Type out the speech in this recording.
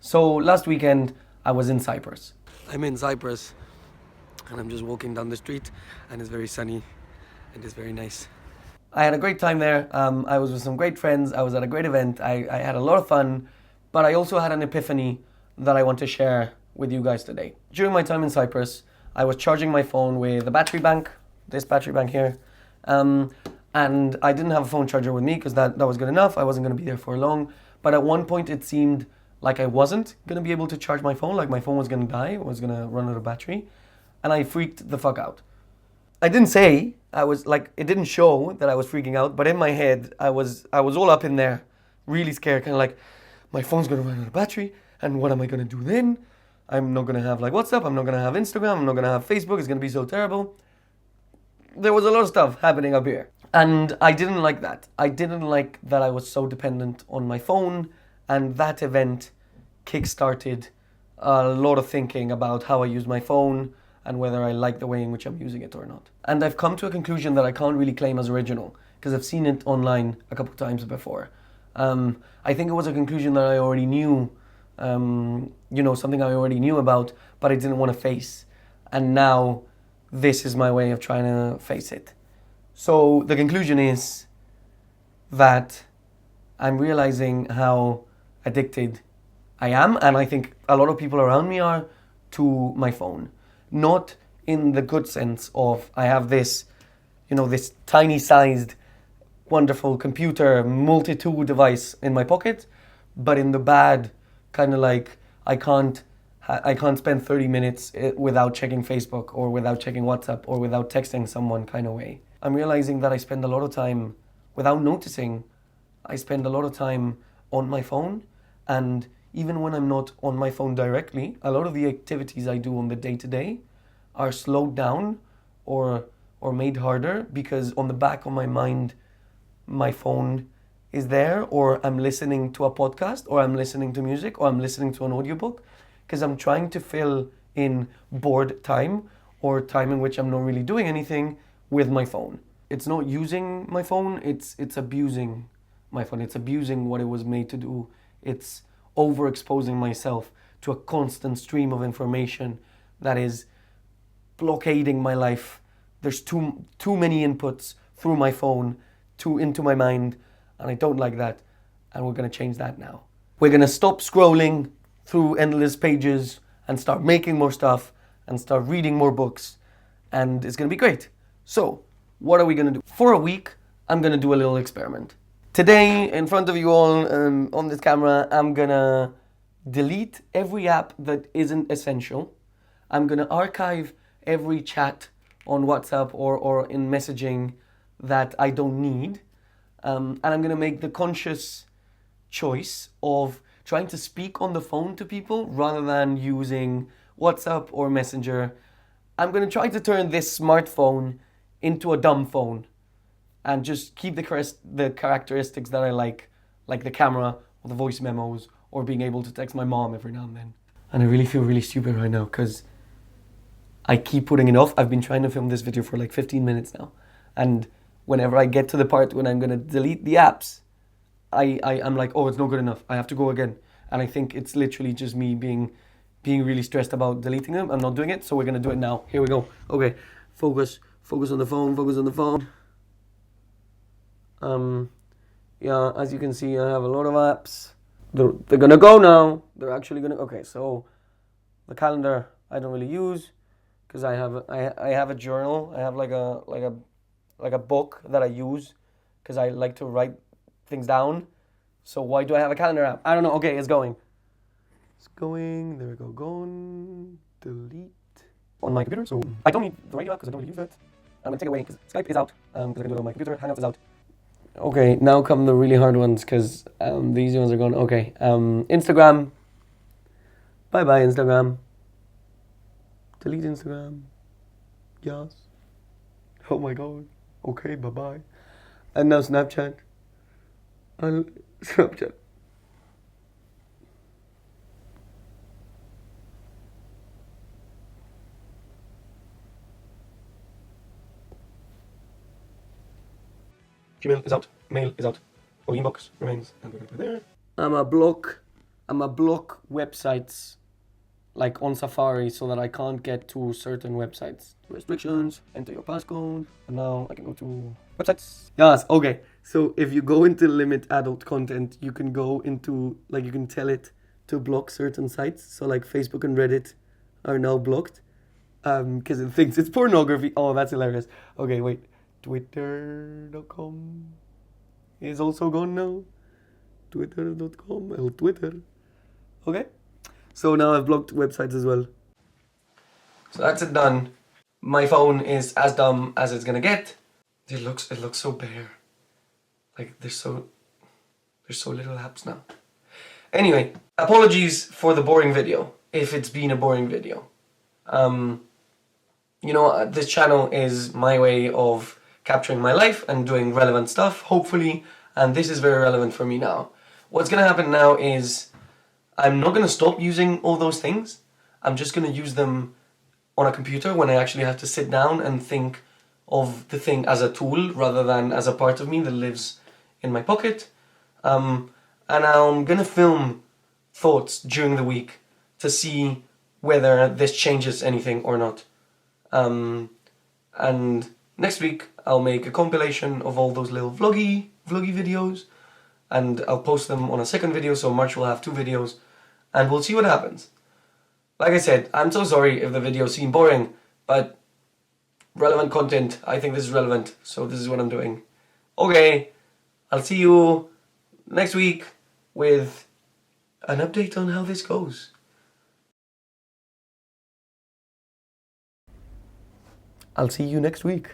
So last weekend, I was in Cyprus. I'm in Cyprus, and I'm just walking down the street, and it's very sunny, and it's very nice. I had a great time there. I was with some great friends. I was at a great event. I had a lot of fun, but I also had an epiphany that I want to share with you guys today. During my time in Cyprus, I was charging my phone with a battery bank, this battery bank here, and I didn't have a phone charger with me because that was good enough. I wasn't going to be there for long, but at one point it seemed like I wasn't going to be able to charge my phone, like my phone was going to die, was going to run out of battery, and I freaked the fuck out. I didn't say, I was like, it didn't show that I was freaking out, but in my head, I was all up in there, really scared, kind of like, my phone's gonna run out of battery, and what am I gonna do then? I'm not gonna have like WhatsApp, I'm not gonna have Instagram, I'm not gonna have Facebook, it's gonna be so terrible. There was a lot of stuff happening up here. And I didn't like that. I didn't like that I was so dependent on my phone, and that event kickstarted a lot of thinking about how I use my phone, and whether I like the way in which I'm using it or not. And I've come to a conclusion that I can't really claim as original, because I've seen it online a couple of times before. I think it was a conclusion that I already knew, something I already knew about, but I didn't want to face. And now this is my way of trying to face it. So the conclusion is that I'm realizing how addicted I am, and I think a lot of people around me are, to my phone. Not in the good sense of I have this, this tiny sized, wonderful computer, multi-tool device in my pocket, but in the bad, kind of like I can't spend 30 minutes without checking Facebook or without checking WhatsApp or without texting someone kind of way. I'm realizing that I spend a lot of time, without noticing, I spend a lot of time on my phone, and even when I'm not on my phone directly, a lot of the activities I do on the day-to-day are slowed down or made harder because on the back of my mind, my phone is there, or I'm listening to a podcast, or I'm listening to music, or I'm listening to an audiobook, because I'm trying to fill in bored time or time in which I'm not really doing anything with my phone. It's not using my phone, it's abusing my phone. It's abusing what it was made to do. It's overexposing myself to a constant stream of information that is blockading my life. There's too many inputs through my phone into my mind, and I don't like that, and we're going to change that now. We're going to stop scrolling through endless pages and start making more stuff and start reading more books, and it's going to be great. So, what are we going to do? For a week, I'm going to do a little experiment. Today, in front of you all, on this camera, I'm gonna delete every app that isn't essential. I'm gonna archive every chat on WhatsApp or in messaging that I don't need. And I'm gonna make the conscious choice of trying to speak on the phone to people rather than using WhatsApp or Messenger. I'm gonna try to turn this smartphone into a dumb phone, and just keep the characteristics that I like the camera or the voice memos or being able to text my mom every now and then. And I really feel really stupid right now because I keep putting it off. I've been trying to film this video for like 15 minutes now. And whenever I get to the part when I'm going to delete the apps, I'm like, oh, it's not good enough. I have to go again. And I think it's literally just me being really stressed about deleting them. I'm not doing it, so we're going to do it now. Here we go. Okay, focus on the phone. Yeah, as you can see, I have a lot of apps. They're gonna go now. They're actually gonna. Okay, so the calendar I don't really use because I have a journal. I have like a book that I use because I like to write things down. So why do I have a calendar app? I don't know. Okay, it's going. It's going. There we go. Gone. Delete on my computer. So I don't need the radio app because I don't really use it. I'm gonna take it away because Skype is out. Because I can do it on my computer. Hangouts is out. Okay, now come the really hard ones because the easy ones are gone. Okay, Instagram. Bye-bye, Instagram. Delete Instagram. Yes. Oh my god. Okay, bye-bye. And now Snapchat. Snapchat. Gmail is out, mail is out, only inbox remains, and we're gonna put it there. I'm a block I'ma block websites like on Safari so that I can't get to certain websites. Restrictions, enter your passcode, and now I can go to websites. Yes, okay. So if you go into limit adult content, you can go into, like, you can tell it to block certain sites. So like Facebook and Reddit are now blocked because it thinks it's pornography. Oh, that's hilarious. Okay, wait. Twitter.com is also gone now. Twitter.com, el Twitter. Okay. So now I've blocked websites as well. So that's it done. My phone is as dumb as it's gonna get. It looks so bare. Like there's so little apps now. Anyway, apologies for the boring video, if it's been a boring video. You know, this channel is my way of capturing my life and doing relevant stuff, hopefully, and this is very relevant for me now. What's gonna happen now is I'm not gonna stop using all those things. I'm just gonna use them on a computer when I actually have to sit down and think of the thing as a tool rather than as a part of me that lives in my pocket. And I'm gonna film thoughts during the week to see whether this changes anything or not. And next week I'll make a compilation of all those little vloggy videos, and I'll post them on a second video, so March will have 2 videos, and we'll see what happens. Like I said, I'm so sorry if the videos seem boring, but relevant content, I think this is relevant, so this is what I'm doing. Okay, I'll see you next week with an update on how this goes. I'll see you next week.